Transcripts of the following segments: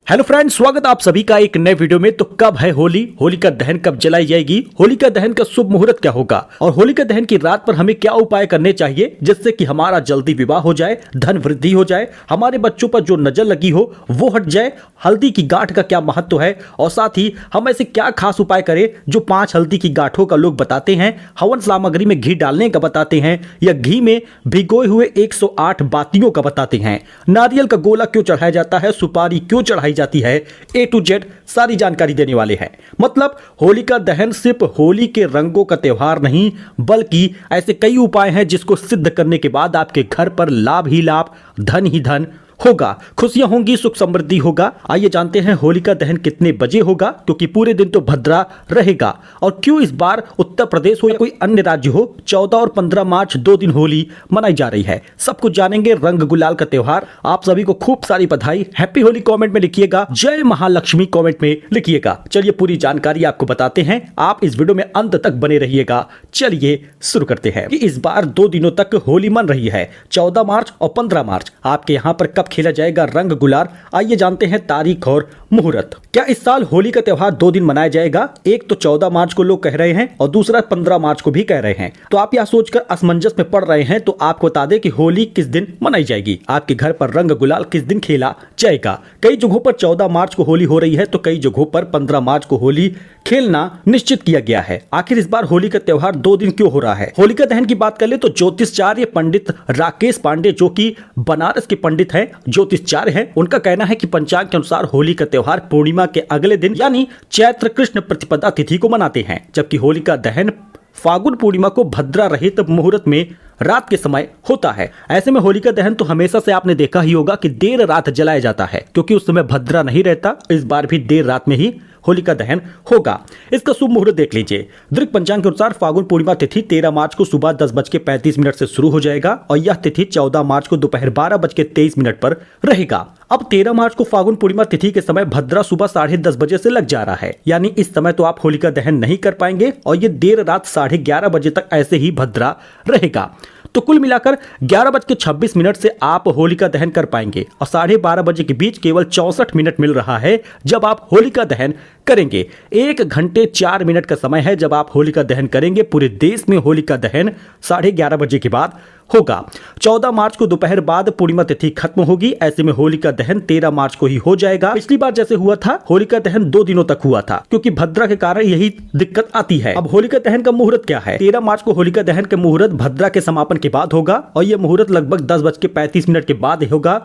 Hello friends, स्वागत आप सभी का एक नए वीडियो में। तो कब है होली? होली का दहन कब जलाई जाएगी? होली का दहन का शुभ मुहूर्त क्या होगा? और होली का दहन की रात पर हमें क्या उपाय करने चाहिए जिससे कि हमारा जल्दी विवाह हो जाए, धन वृद्धि हो जाए, हमारे बच्चों पर जो नजर लगी हो वो हट जाए, हल्दी की गांठ का क्या महत्व है, और साथ ही हम ऐसे क्या खास उपाय करें जो 5 हल्दी की गांठों का लोग बताते हैं, हवन सामग्री में घी डालने का बताते हैं, या घी में भिगोए हुए 108 बातियों का बताते हैं, नारियल का गोला क्यों चढ़ाया जाता है, सुपारी क्यों चढ़ाई जाती है, A to Z सारी जानकारी देने वाले हैं। मतलब होली का दहन सिर्फ होली के रंगों का त्योहार नहीं, बल्कि ऐसे कई उपाय हैं जिसको सिद्ध करने के बाद आपके घर पर लाभ ही लाभ, धन ही धन होगा, खुशियां होंगी, सुख समृद्धि होगा। आइए जानते हैं होली का दहन कितने बजे होगा, क्योंकि पूरे दिन तो भद्रा रहेगा। और क्यों इस बार उत्तर प्रदेश हो या कोई अन्य राज्य हो, 14 और 15 मार्च 2 दिन होली मनाई जा रही है। सब कुछ जानेंगे, रंग गुलाल का त्योहार। आप सभी को खूब सारी बधाई। हैप्पी होली कमेंट में लिखिएगा, जय महालक्ष्मी कमेंट में लिखिएगा। चलिए पूरी जानकारी आपको बताते हैं, आप इस वीडियो में अंत तक बने रहिएगा। चलिए शुरू करते हैं कि इस बार 2 दिनों तक होली मन रही है, 14 मार्च और 15 मार्च। आपके यहाँ पर कब खेला जाएगा रंग गुलाल? आइए जानते हैं तारीख और मुहूर्त। क्या इस साल होली का त्योहार 2 दिन मनाया जाएगा? एक तो 14 मार्च को लोग कह रहे हैं और दूसरा 15 मार्च को भी कह रहे हैं। तो आप यह सोचकर असमंजस में पड़ रहे हैं, तो आपको बता दें कि होली किस दिन मनाई जाएगी, आपके घर पर रंग गुलाल किस दिन खेला जाएगा। कई जगहों पर 14 मार्च को होली हो रही है, तो कई जगहों पर 15 मार्च को होली खेलना निश्चित किया गया है। आखिर इस बार होली का त्योहार 2 दिन क्यों हो रहा है? होली का दहन की बात कर ले तो ज्योतिषाचार्य पंडित राकेश पांडे, जो कि बनारस के पंडित हैं, ज्योतिषाचार्य हैं, उनका कहना है कि पंचांग के अनुसार होली का त्योहार पूर्णिमा के अगले दिन यानी चैत्र कृष्ण प्रतिपदा तिथि को मनाते हैं, जबकि होली का दहन फागुन पूर्णिमा को भद्रा रहित मुहूर्त में रात के समय होता है। ऐसे में होली का दहन तो हमेशा से आपने देखा ही होगा कि देर रात जलाया जाता है, क्योंकि उस समय भद्रा नहीं रहता। इस बार भी देर रात में ही होली का दहन होगा। इसका शुभ मुहूर्त देख लीजिए। दृक पंचांग के अनुसार फागुन पूर्णिमा तिथि 13 मार्च को सुबह 10:35 से शुरू हो जाएगा और यह तिथि 14 मार्च को दोपहर 12:23 पर रहेगा। अब 13 मार्च को फागुन पूर्णिमा तिथि के समय भद्रा सुबह 10:30 बजे से लग जा रहा है, यानी इस समय तो आप होली का दहन नहीं कर पाएंगे और ये देर रात 11:30 बजे तक ऐसे ही भद्रा रहेगा। तो कुल मिलाकर 11:26 से आप होली का दहन कर पाएंगे और 12:30 बजे के बीच केवल 64 मिनट मिल रहा है जब आप होली का दहन करेंगे। 1 घंटे 4 मिनट का समय है जब आप होली का दहन करेंगे। पूरे देश में होली का दहन 11:30 बजे के बाद होगा। 14 मार्च को दोपहर बाद पूर्णिमा तिथि खत्म होगी। ऐसे में होली का दहन 13 मार्च को ही हो जाएगा। पिछली बार जैसे हुआ था, होली का दहन 2 दिनों तक हुआ था, क्योंकि भद्रा के कारण यही दिक्कत आती है। अब होली का दहन का मुहूर्त क्या है? 13 मार्च को होली का दहन का मुहूर्त भद्रा के समापन के बाद होगा और यह मुहूर्त लगभग 10:35 के बाद होगा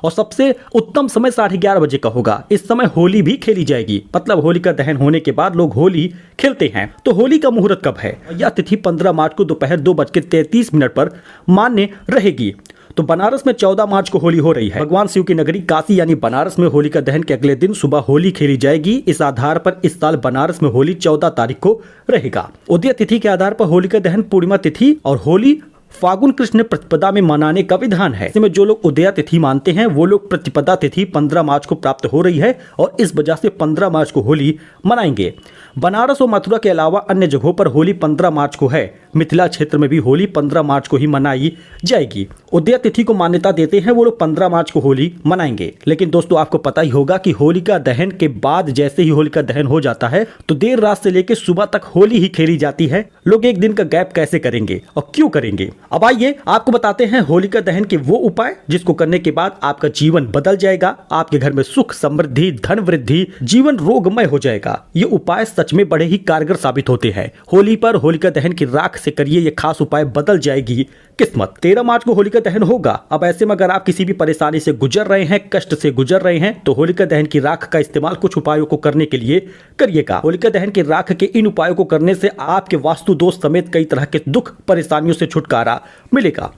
और सबसे उत्तम समय 11:30 बजे का होगा। इस समय होली भी खेली जाएगी, मतलब होली का दहन होने के बाद लोग होली खेलते हैं। तो होली का मुहूर्त कब है? यह तिथि 15 मार्च को दोपहर 2:33 पर मान्य रहेगी। तो बनारस में 14 मार्च को होली हो रही है। भगवान शिव की नगरी काशी यानी बनारस में होली का दहन के अगले दिन सुबह होली खेली जाएगी। इस आधार पर इस साल बनारस में होली 14 तारीख को रहेगा। उदय तिथि के आधार पर होली का दहन पूर्णिमा तिथि और होली फागुन कृष्ण प्रतिपदा में मनाने का विधान है। इसमें जो लोग उदया तिथि मानते हैं वो लोग प्रतिपदा तिथि 15 मार्च को प्राप्त हो रही है और इस वजह से 15 मार्च को होली मनाएंगे। बनारस और मथुरा के अलावा अन्य जगहों पर होली 15 मार्च को है। मिथिला क्षेत्र में भी होली 15 मार्च को ही मनाई जाएगी। उदया तिथि को मान्यता देते हैं वो लोग 15 मार्च को होली मनाएंगे। लेकिन दोस्तों, आपको पता ही होगा कि होली का दहन के बाद जैसे ही होली का दहन हो जाता है तो देर रात से लेकर सुबह तक होली ही खेली जाती है। लोग एक दिन का गैप कैसे करेंगे और क्यों करेंगे? अब आइए आपको बताते हैं होली का दहन के वो उपाय जिसको करने के बाद आपका जीवन बदल जाएगा, आपके घर में सुख समृद्धि, धन वृद्धि, जीवन रोगमय हो जाएगा। ये उपाय सच में बड़े ही कारगर साबित होते हैं। होली पर होलिका दहन की राख से करिए ये खास उपाय, बदल जाएगी किस्मत। 13 मार्च को होलिका दहन होगा। अब ऐसे में अगर आप किसी भी परेशानी से गुजर रहे हैं, कष्ट से गुजर रहे हैं, तो होलिका दहन की राख का इस्तेमाल कुछ उपायों को करने के लिए करिएगा। होलिका दहन की राख के इन उपायों को करने से आपके वास्तु दोष समेत कई तरह के दुख परेशानियों से छुटकारा मिलेगा।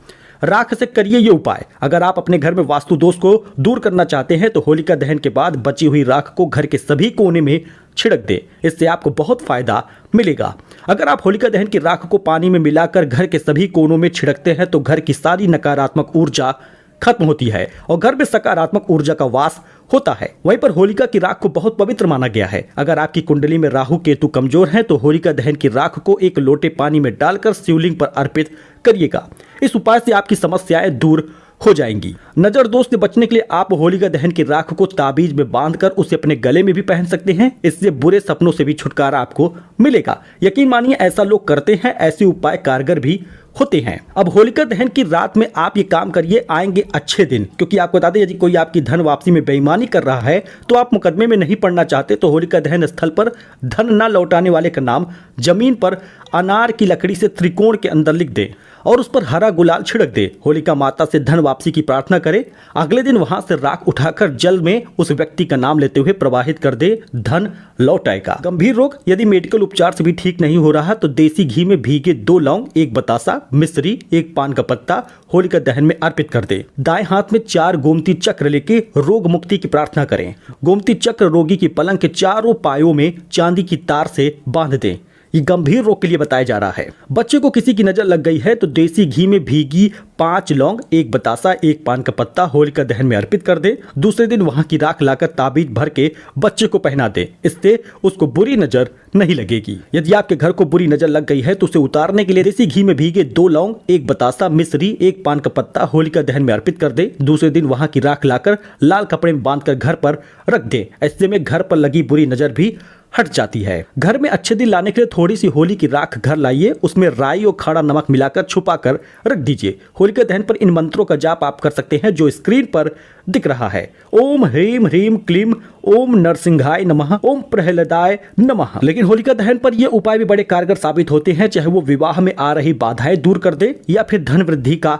राख से करिए ये उपाय। अगर आप अपने घर में वास्तु दोष को दूर करना चाहते हैं तो होलिका दहन के बाद बची हुई राख को घर के सभी कोने में छिड़क दे। इससे आपको बहुत फायदा मिलेगा। अगर आप होलिका दहन की राख को पानी में मिलाकर घर के सभी कोनों में छिड़कते हैं तो घर की सारी नकारात्मक ऊर्जा खत्म होती है और घर में सकारात्मक ऊर्जा का वास होता है। वहीं पर होलिका की राख को बहुत पवित्र माना गया है। अगर आपकी कुंडली में राहु केतु कमजोर हैं तो होलिका दहन की राख को एक लोटे पानी में डालकर शिवलिंग पर अर्पित करिएगा। इस उपाय से आपकी समस्याएं दूर हो जाएंगी। नजर दोष से बचने के लिए आप होलिका दहन की राख को ताबीज में बांधकर उसे अपने गले में भी पहन सकते हैं। इससे बुरे सपनों से भी छुटकारा आपको मिलेगा। यकीन मानिए ऐसा लोग करते हैं, ऐसे उपाय कारगर भी होते हैं। अब होलिका दहन की रात में आप ये काम करिए, आएंगे अच्छे दिन। क्योंकि आपको बता दें, यदि कोई आपकी धन वापसी में बेईमानी कर रहा है तो आप मुकदमे में नहीं पड़ना चाहते, तो होलिका दहन स्थल पर धन न लौटाने वाले का नाम जमीन पर अनार की लकड़ी से त्रिकोण के अंदर लिख दे और उस पर हरा गुलाल छिड़क दे। होलिका माता से धन वापसी की प्रार्थना करे। अगले दिन वहां से राख उठाकर जल में उस व्यक्ति का नाम लेते हुए प्रवाहित कर दे, धन लौट आएगा। गंभीर रोग यदि मेडिकल उपचार से भी ठीक नहीं हो रहा तो देसी घी में भीगे 2 लौंग, 1 बतासा, मिश्री, 1 पान का पत्ता होलिका दहन में अर्पित कर दे। दाएं हाथ में 4 गोमती चक्र लेके रोग मुक्ति की प्रार्थना करें। गोमती चक्र रोगी की पलंग के चारों पायों में चांदी की तार से बांध दें। ये गंभीर रोग के लिए बताया जा रहा है। बच्चे को किसी की नजर लग गई है तो देसी घी में भीगी 5 लौंग, 1 बतासा, 1 पान का पत्ता होलिका दहन में अर्पित कर दे। दूसरे दिन वहां की राख लाकर ताबीज भर के बच्चे को पहना दे। इससे उसको बुरी नजर नहीं लगेगी। यदि आपके घर को बुरी नजर लग गई है तो उसे उतारने के लिए देसी घी में भीगे 2 लौंग, 1 बतासा, मिश्री, 1 पान का पत्ता होलिका दहन में अर्पित कर दे। दूसरे दिन वहां की राख लाकर लाल कपड़े में बांधकर घर पर रख दे। ऐसे में घर पर लगी बुरी नजर भी हट जाती है। घर में अच्छे दिन लाने के लिए थोड़ी सी होली की राख घर लाइए, उसमें राई और खड़ा नमक मिलाकर छुपाकर रख दीजिए। होलिका दहन पर इन मंत्रों का जाप आप कर सकते हैं जो स्क्रीन पर दिख रहा है। ओम ह्रीम ह्रीम क्लीम ओम नरसिंहाय नमः, ओम प्रहलादाय नमः। लेकिन होलिका दहन पर ये उपाय भी बड़े कारगर साबित होते हैं, चाहे वो विवाह में आ रही बाधाएं दूर कर दे या फिर धन वृद्धि का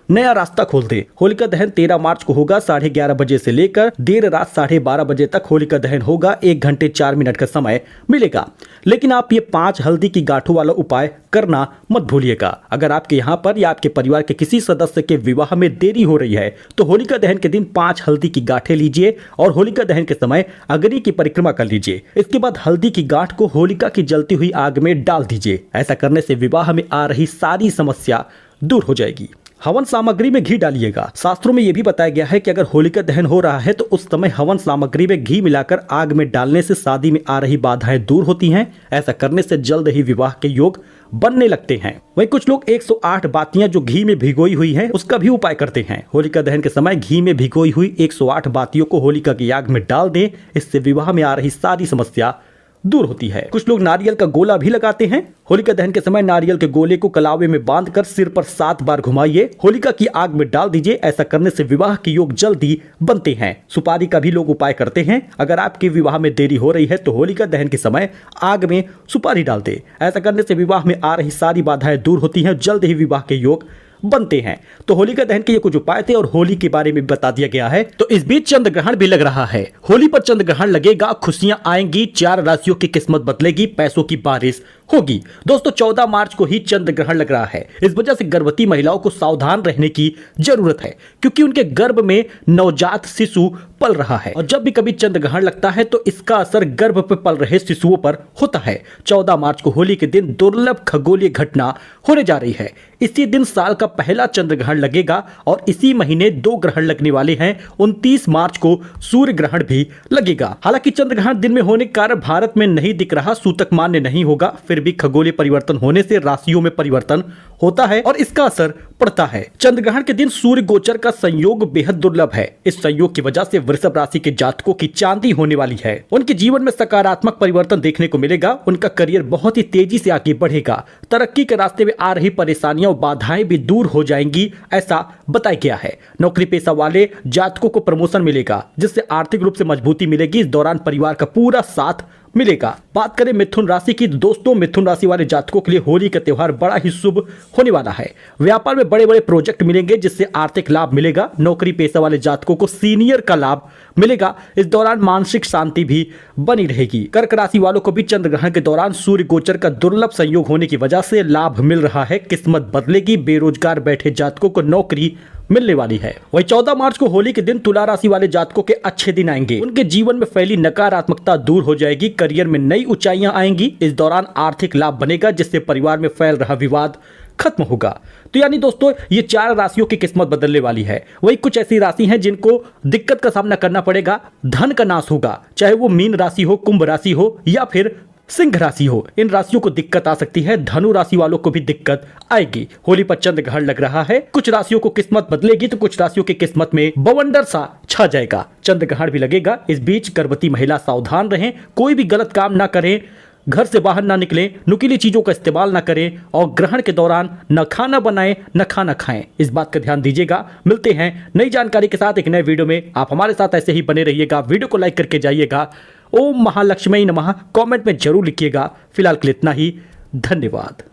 नया रास्ता खोल दे। होलिका दहन 13 मार्च को होगा 11:30 बजे से लेकर देर रात 12:30 बजे तक होलिका दहन होगा। 1 घंटे 4 मिनट का समय मिलेगा। लेकिन आप ये 5 हल्दी की गांठों वाला उपाय करना मत भूलिएगा। अगर आपके यहाँ पर या आपके परिवार के किसी सदस्य के विवाह में देरी हो रही है तो होलिका दहन के दिन 5 हल्दी की गांठें लीजिए और होलिका दहन के समय अग्नि की परिक्रमा कर लीजिए। इसके बाद हल्दी की गांठ को होलिका की जलती हुई आग में डाल दीजिए। ऐसा करने से विवाह में आ रही सारी समस्या दूर हो जाएगी। हवन सामग्री में घी डालिएगा। शास्त्रों में यह भी बताया गया है कि अगर होलिका दहन हो रहा है तो उस समय हवन सामग्री में घी मिलाकर आग में डालने से शादी में आ रही बाधाएं दूर होती हैं। ऐसा करने से जल्द ही विवाह के योग बनने लगते हैं। वहीं कुछ लोग 108 बातियां जो घी में भिगोई हुई हैं उसका भी उपाय करते हैं। होलिका दहन के समय घी में भिगोई हुई 108 बातियों को होलिका की आग में डाल दें। इससे विवाह में आ रही सारी समस्या दूर होती है। कुछ लोग नारियल का गोला भी लगाते हैं। होलिका दहन के समय नारियल के गोले को कलावे में बांधकर सिर पर 7 बार घुमाइए, होलिका की आग में डाल दीजिए। ऐसा करने से विवाह के योग जल्दी बनते हैं। सुपारी का भी लोग उपाय करते हैं। अगर आपके विवाह में देरी हो रही है तो होलिका दहन के समय आग में सुपारी डाल दे। ऐसा करने से विवाह में आ रही सारी बाधाएं दूर होती हैं, जल्द ही विवाह के योग बनते हैं। तो होलिका दहन के ये कुछ उपाय थे और होली के बारे में बता दिया गया है। तो इस बीच चंद्र ग्रहण भी लग रहा है। होली पर चंद्र ग्रहण लगेगा, खुशियां आएंगी, 4 राशियों की किस्मत बदलेगी, पैसों की बारिश होगी। दोस्तों 14 मार्च को ही चंद्र ग्रहण लग रहा है। इस वजह से गर्भवती महिलाओं को सावधान रहने की जरूरत है, क्योंकि उनके गर्भ में नवजात शिशु पल रहा है और जब भी कभी चंद्र ग्रहण लगता है तो इसका असर गर्भ पर पल रहे शिशुओं पर होता है। 14 मार्च को होली के दिन दुर्लभ खगोलीय घटना होने जा रही है। इसी दिन साल का पहला चंद्र ग्रहण लगेगा और इसी महीने 2 ग्रहण लगने वाले हैं। 29 मार्च को सूर्य ग्रहण भी लगेगा। हालांकि चंद्र ग्रहण दिन में होने के कारण भारत में नहीं दिख रहा, सूतक मान्य नहीं होगा, फिर भी खगोलीय परिवर्तन होने से राशियों में परिवर्तन होता है और इसका असर पड़ता है। चंद्र ग्रहण के दिन सूर्य गोचर का संयोग बेहद दुर्लभ है। इस संयोग की वजह से वृषभ राशि के जातकों की चांदी होने वाली है। उनके जीवन में सकारात्मक परिवर्तन देखने को मिलेगा। उनका करियर बहुत ही तेजी से आगे बढ़ेगा। तरक्की के रास्ते में आ रही परेशानियां और बाधाएं भी दूर हो जाएंगी, ऐसा बताया गया है। नौकरी पेशा वाले जातकों को प्रमोशन मिलेगा, जिससे आर्थिक रूप से मजबूती मिलेगी। इस दौरान परिवार का पूरा साथ मिलेगा। बात करें मिथुन राशि की, दोस्तों मिथुन राशि वाले जातकों के लिए होली का त्योहार बड़ा ही शुभ होने वाला है। व्यापार में बड़े बड़े प्रोजेक्ट मिलेंगे, जिससे आर्थिक लाभ मिलेगा। नौकरी पेशा वाले जातकों को सीनियर का लाभ मिलेगा। इस दौरान मानसिक शांति भी बनी रहेगी। कर्क राशि वालों को भी चंद्र ग्रहण के दौरान सूर्य गोचर का दुर्लभ संयोग होने की वजह से लाभ मिल रहा है। किस्मत बदलेगी। बेरोजगार बैठे जातकों को नौकरी मिलने वाली है। वही 14 मार्च को होली के दिन तुला राशि वाले जातकों के अच्छे दिन आएंगे। उनके जीवन में फैली नकारात्मकता दूर हो जाएगी। करियर में नई ऊंचाइयां आएंगी। इस दौरान आर्थिक लाभ बनेगा, जिससे परिवार में फैल रहा विवाद खत्म होगा। तो यानी दोस्तों ये 4 राशियों की किस्मत बदलने वाली है। वही कुछ ऐसी राशि हैं जिनको दिक्कत का सामना करना पड़ेगा। धन का नाश होगा, चाहे वो मीन राशि हो, कुंभ राशि हो या फिर सिंह राशि हो, इन राशियों को दिक्कत आ सकती है। धनु राशि वालों को भी दिक्कत आएगी। होली पर चंद्रग्रहण लग रहा है, कुछ राशियों को किस्मत बदलेगी तो कुछ राशियों की किस्मत में बवंडर सा छा जाएगा। चंद्रग्रहण भी लगेगा। इस बीच गर्भवती महिला सावधान रहें, कोई भी गलत काम ना करें, घर से बाहर ना निकलें, नुकीली चीजों का इस्तेमाल ना करें और ग्रहण के दौरान न खाना बनाएं न खाना खाएं। इस बात का ध्यान दीजिएगा। मिलते हैं नई जानकारी के साथ एक नए वीडियो में। आप हमारे साथ ऐसे ही बने रहिएगा। वीडियो को लाइक करके जाइएगा। ओम महालक्ष्मी नमः कमेंट में जरूर लिखिएगा। फिलहाल के लिए इतना ही। धन्यवाद।